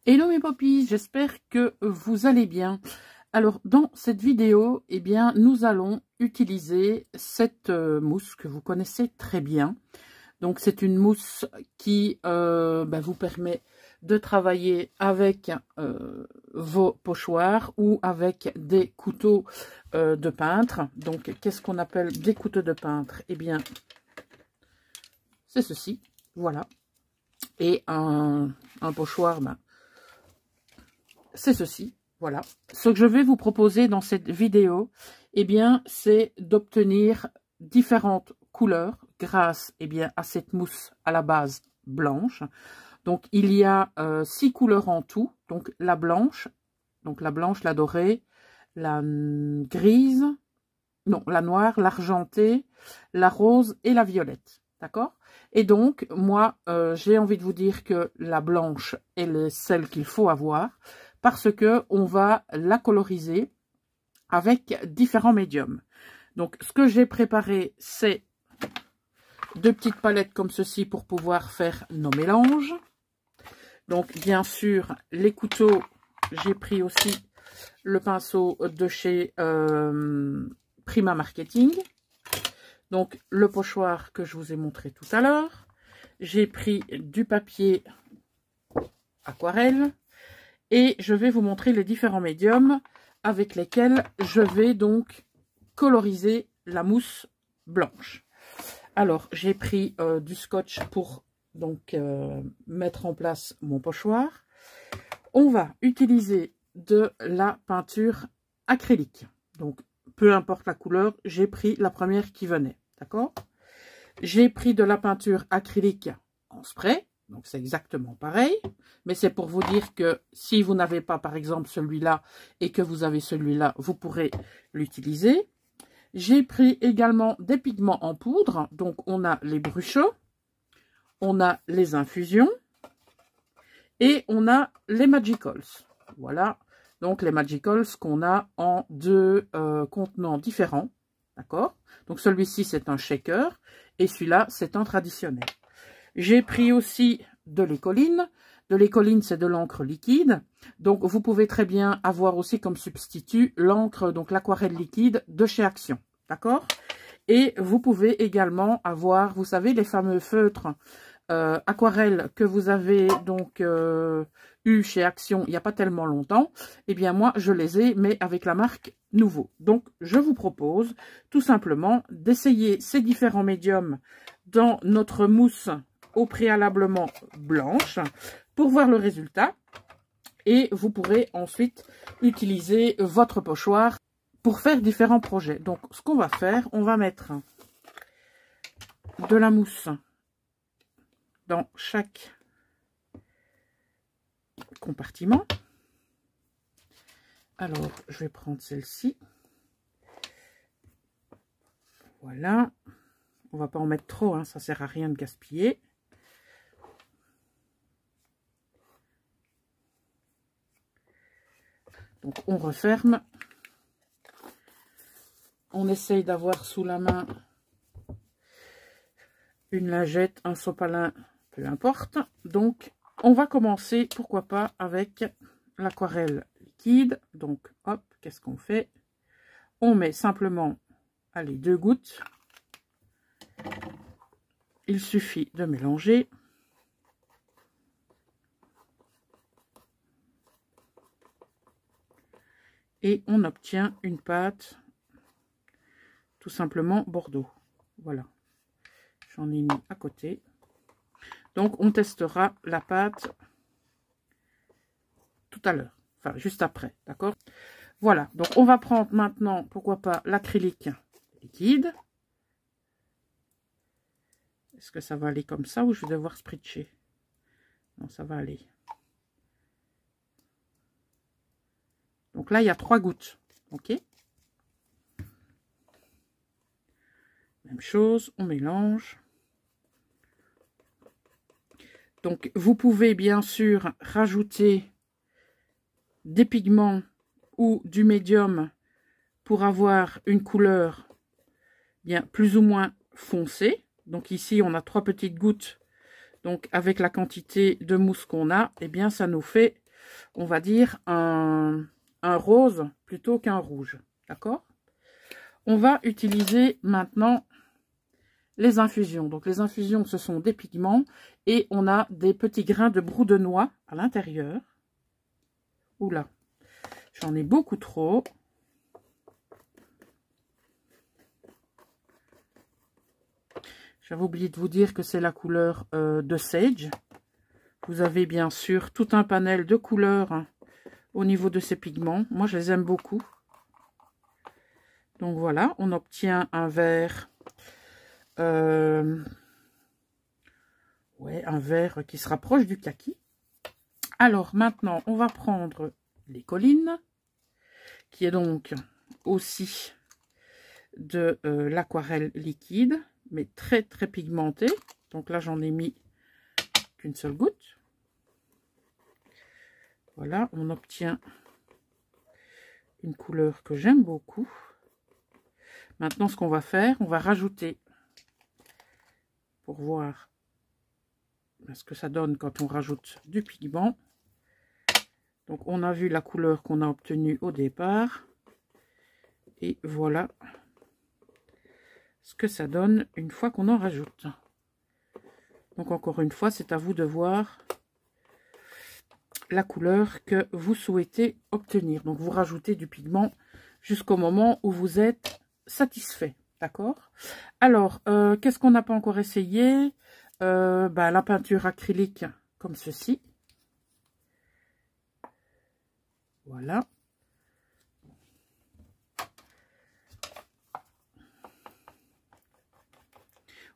Hello mes poppies, j'espère que vous allez bien. Alors dans cette vidéo, eh bien, nous allons utiliser cette mousse que vous connaissez très bien. Donc c'est une mousse qui vous permet de travailler avec vos pochoirs ou avec des couteaux de peintre. Donc qu'est-ce qu'on appelle des couteaux de peintre? Eh bien c'est ceci, voilà. Et un pochoir, c'est ceci, voilà. Ce que je vais vous proposer dans cette vidéo, eh bien, c'est d'obtenir différentes couleurs grâce, eh bien, à cette mousse à la base blanche. Donc, il y a 6 couleurs en tout. Donc, la blanche, la dorée, la grise, non, la noire, l'argentée, la rose et la violette. D'accord? Et donc, moi, j'ai envie de vous dire que la blanche est celle qu'il faut avoir, parce que on va la coloriser avec différents médiums. Donc, ce que j'ai préparé, c'est 2 petites palettes comme ceci pour pouvoir faire nos mélanges. Donc, bien sûr, les couteaux, j'ai pris aussi le pinceau de chez Prima Marketing. Donc, le pochoir que je vous ai montré tout à l'heure. J'ai pris du papier aquarelle. Et je vais vous montrer les différents médiums avec lesquels je vais donc coloriser la mousse blanche. Alors, j'ai pris du scotch pour donc mettre en place mon pochoir. On va utiliser de la peinture acrylique. Donc, peu importe la couleur, j'ai pris la première qui venait. D'accord? J'ai pris de la peinture acrylique en spray. Donc, c'est exactement pareil. Mais c'est pour vous dire que si vous n'avez pas, par exemple, celui-là et que vous avez celui-là, vous pourrez l'utiliser. J'ai pris également des pigments en poudre. Donc, on a les bruchots, on a les infusions et on a les Magicals. Voilà. Donc, les Magicals qu'on a en 2 contenants différents. D'accord? Donc, celui-ci, c'est un shaker et celui-là, c'est un traditionnel. J'ai pris aussi de l'écoline. De l'écoline, c'est de l'encre liquide. Donc, vous pouvez très bien avoir aussi comme substitut l'encre, donc l'aquarelle liquide de chez Action. D'accord? Et vous pouvez également avoir, vous savez, les fameux feutres aquarelles que vous avez donc eu chez Action il n'y a pas tellement longtemps. Eh bien, moi, je les ai, mais avec la marque Nouveau. Donc, je vous propose tout simplement d'essayer ces différents médiums dans notre mousse au préalablement blanche pour voir le résultat et vous pourrez ensuite utiliser votre pochoir pour faire différents projets. Donc ce qu'on va faire, on va mettre de la mousse dans chaque compartiment. Alors je vais prendre celle-ci, voilà, on va pas en mettre trop, hein, ça sert à rien de gaspiller. Donc on referme, on essaye d'avoir sous la main une lingette, un sopalin, peu importe. Donc on va commencer, pourquoi pas, avec l'aquarelle liquide. Donc hop, qu'est-ce qu'on fait? On met simplement, allez, 2 gouttes. Il suffit de mélanger. Et on obtient une pâte tout simplement Bordeaux. Voilà. J'en ai mis à côté. Donc, on testera la pâte tout à l'heure. Enfin, juste après. D'accord? Voilà. Donc, on va prendre maintenant, pourquoi pas, l'acrylique liquide. Est-ce que ça va aller comme ça ou je vais devoir spritcher? Non, ça va aller. Donc là, il y a 3 gouttes. OK? Même chose, on mélange. Donc, vous pouvez bien sûr rajouter des pigments ou du médium pour avoir une couleur bien plus ou moins foncée. Donc ici, on a 3 petites gouttes. Donc avec la quantité de mousse qu'on a, eh bien ça nous fait, on va dire, un rose plutôt qu'un rouge. D'accord? On va utiliser maintenant les infusions. Donc les infusions, ce sont des pigments et on a des petits grains de brou de noix à l'intérieur. Oula, j'en ai beaucoup trop. J'avais oublié de vous dire que c'est la couleur de Sage. Vous avez bien sûr tout un panel de couleurs hein, au niveau de ces pigments. Moi, je les aime beaucoup. Donc voilà, on obtient un vert. Un vert qui se rapproche du kaki. Alors maintenant, on va prendre les collines, qui est donc aussi de l'aquarelle liquide, mais très très pigmentée. Donc là, j'en ai mis qu'une seule goutte. Voilà, on obtient une couleur que j'aime beaucoup. Maintenant, ce qu'on va faire, on va rajouter, pour voir ce que ça donne quand on rajoute du pigment. Donc, on a vu la couleur qu'on a obtenue au départ. Et voilà ce que ça donne une fois qu'on en rajoute. Donc, encore une fois, c'est à vous de voir la couleur que vous souhaitez obtenir. Donc, vous rajoutez du pigment jusqu'au moment où vous êtes satisfait. D'accord? Alors, qu'est-ce qu'on n'a pas encore essayé? La peinture acrylique comme ceci. Voilà.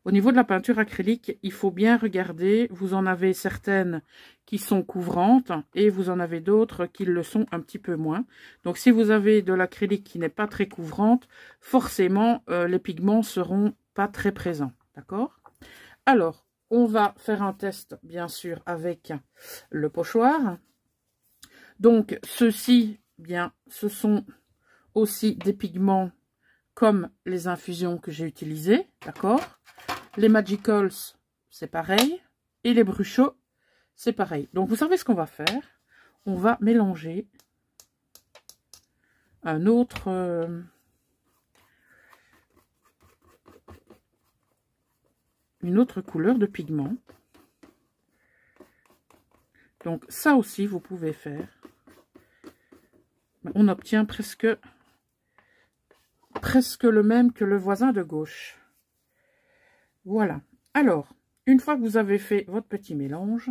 Au niveau de la peinture acrylique, il faut bien regarder. Vous en avez certaines qui sont couvrantes et vous en avez d'autres qui le sont un petit peu moins. Donc, si vous avez de l'acrylique qui n'est pas très couvrante, forcément, les pigments seront pas très présents. D'accord? Alors, on va faire un test, bien sûr, avec le pochoir. Donc, ceux-ci, bien, ce sont aussi des pigments comme les infusions que j'ai utilisées. D'accord? Les Magicals, c'est pareil. Et les Bruchot, c'est pareil. Donc, vous savez ce qu'on va faire? On va mélanger un autre... une autre couleur de pigment. Donc, ça aussi, vous pouvez faire. On obtient presque le même que le voisin de gauche. Voilà. Alors, une fois que vous avez fait votre petit mélange,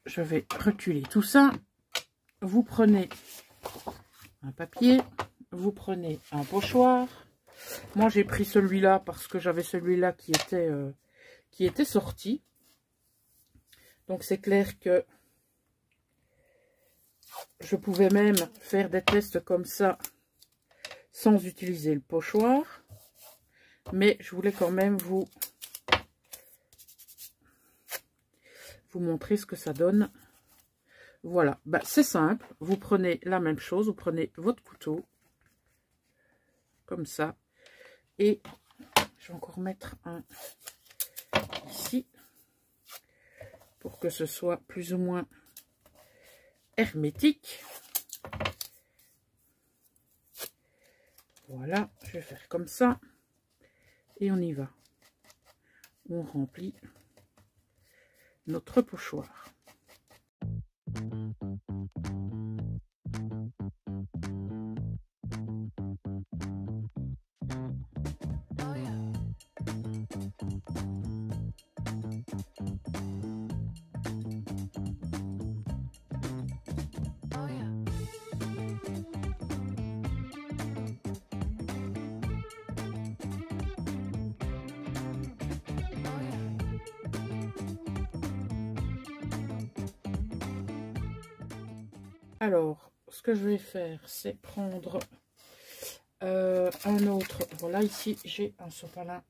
je vais reculer tout ça. Vous prenez un papier, vous prenez un pochoir. Moi, j'ai pris celui-là parce que j'avais celui-là qui était sorti. Donc, c'est clair que je pouvais même faire des tests comme ça sans utiliser le pochoir. Mais je voulais quand même vous montrer ce que ça donne. Voilà, c'est simple. Vous prenez la même chose, vous prenez votre couteau, comme ça. Et je vais encore mettre un ici, pour que ce soit plus ou moins hermétique. Voilà, je vais faire comme ça. Et on y va. On remplit notre pochoir. Alors, ce que je vais faire, c'est prendre un autre. Voilà, ici, j'ai un sopalin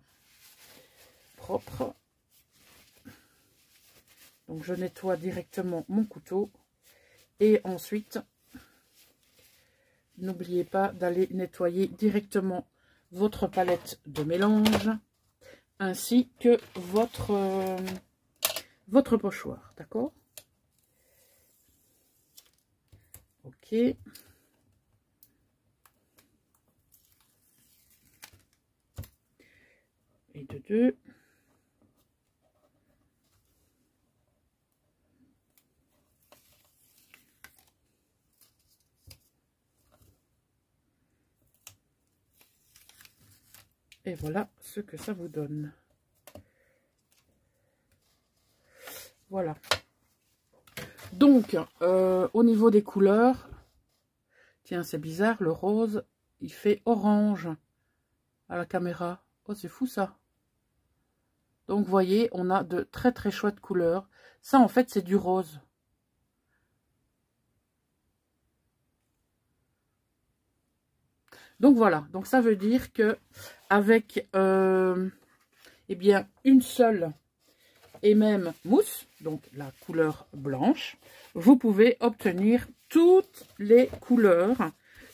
propre. Donc, je nettoie directement mon couteau. Et ensuite, n'oubliez pas d'aller nettoyer directement votre palette de mélange. ainsi que votre pochoir, d'accord? Ok. Et de deux. Et voilà ce que ça vous donne. Voilà. Donc, au niveau des couleurs, tiens, c'est bizarre, le rose, il fait orange à la caméra. Oh, c'est fou ça. Donc, vous voyez, on a de très très chouettes couleurs. Ça, en fait, c'est du rose. Donc, voilà. Donc, ça veut dire que avec eh bien, une seule et même mousse, donc la couleur blanche, vous pouvez obtenir toutes les couleurs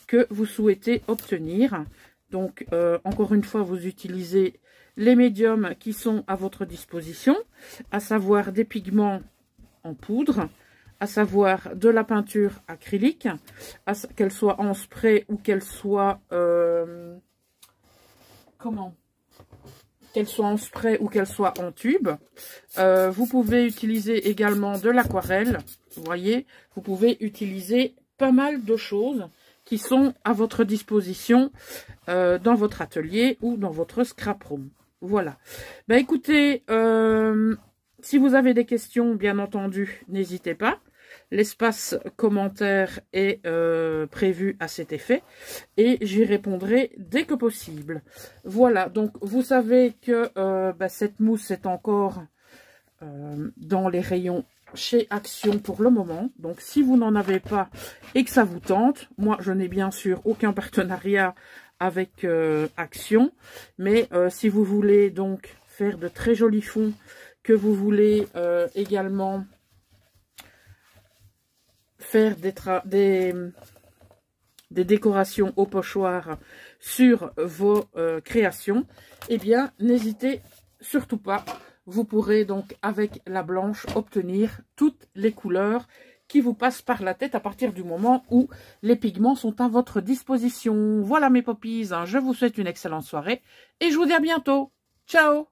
que vous souhaitez obtenir. Donc, encore une fois, vous utilisez les médiums qui sont à votre disposition, à savoir des pigments en poudre, à savoir de la peinture acrylique, qu'elle soit en spray ou qu'elle soit... qu'elle soit en spray ou qu'elle soit en tube. Vous pouvez utiliser également de l'aquarelle. Vous voyez, vous pouvez utiliser pas mal de choses qui sont à votre disposition dans votre atelier ou dans votre scrap room. Voilà. Ben écoutez, si vous avez des questions, bien entendu, n'hésitez pas. L'espace commentaire est prévu à cet effet et j'y répondrai dès que possible. Voilà, donc vous savez que cette mousse est encore dans les rayons chez Action pour le moment. Donc si vous n'en avez pas et que ça vous tente, moi je n'ai bien sûr aucun partenariat avec Action, mais si vous voulez donc faire de très jolis fonds, que vous voulez également faire des décorations au pochoir sur vos créations, eh bien, n'hésitez surtout pas. Vous pourrez donc, avec la blanche, obtenir toutes les couleurs qui vous passent par la tête à partir du moment où les pigments sont à votre disposition. Voilà mes poppies, hein, je vous souhaite une excellente soirée et je vous dis à bientôt. Ciao!